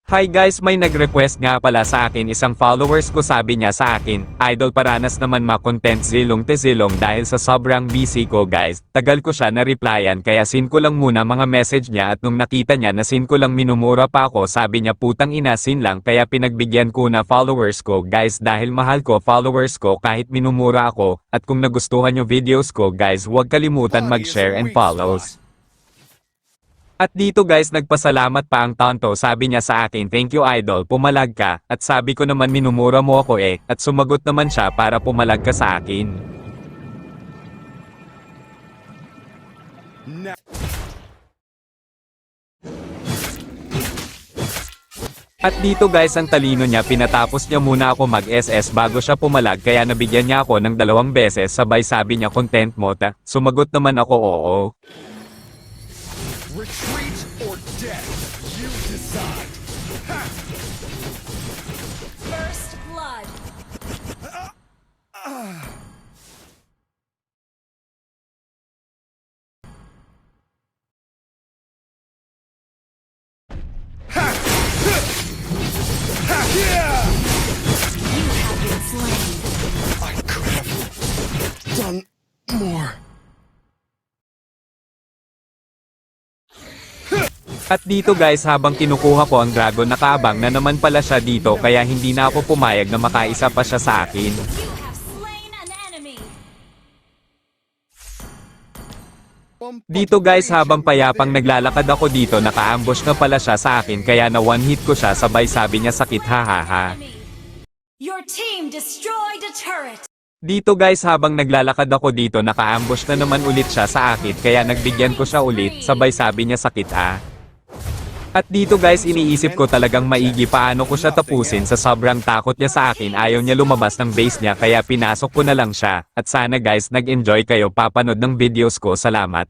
Hi guys, may nag-request nga pala sa akin isang followers ko, sabi niya sa akin, "Idol, paranas naman ma-content zilong te zilong dahil sa sobrang busy ko guys." Tagal ko siya na-replyan kaya sin ko lang muna mga message niya at nung nakita niya na sin ko lang minumura pa ako, sabi niya putang ina sin lang, kaya pinagbigyan ko na followers ko guys dahil mahal ko followers ko kahit minumura ako. At kung nagustuhan nyo videos ko guys, huwag kalimutan mag-share and follows. At dito guys, nagpasalamat pa ang Tonto, sabi niya sa akin, "Thank you idol, pumalag ka." At sabi ko naman, "Minumura mo ako eh." At sumagot naman siya, "Para pumalag ka sa akin." At dito guys, ang talino niya, pinatapos niya muna ako mag-SS bago siya pumalag, kaya nabigyan niya ako ng 2 beses sabay, sabi niya, "Content mo ta?" Sumagot naman ako, "Oo." Retreat or death, you decide. Ha! First blood. Yeah! You have been slain. I could have done more. At dito guys, habang kinukuha ko ang dragon, nakaabang na naman pala siya dito, kaya hindi na ako pumayag na makaisa pa siya sa akin. You have slain an enemy. Dito guys, habang payapang naglalakad ako dito, naka-ambush na pala siya sa akin, kaya na one hit ko siya sabay, sabi niya, "Sakit hahaha." Your team destroyed a turret. Dito guys, habang naglalakad ako dito, naka-ambush na naman ulit siya sa akin, kaya nagbigyan ko siya ulit, sabay sabi niya, "Sakit ha." At dito guys, iniisip ko talagang maigi paano ko siya tapusin, sa sobrang takot niya sa akin, ayaw niya lumabas ng base niya, kaya pinasok ko na lang siya. At sana guys, nag-enjoy kayo papanood ng videos ko. Salamat.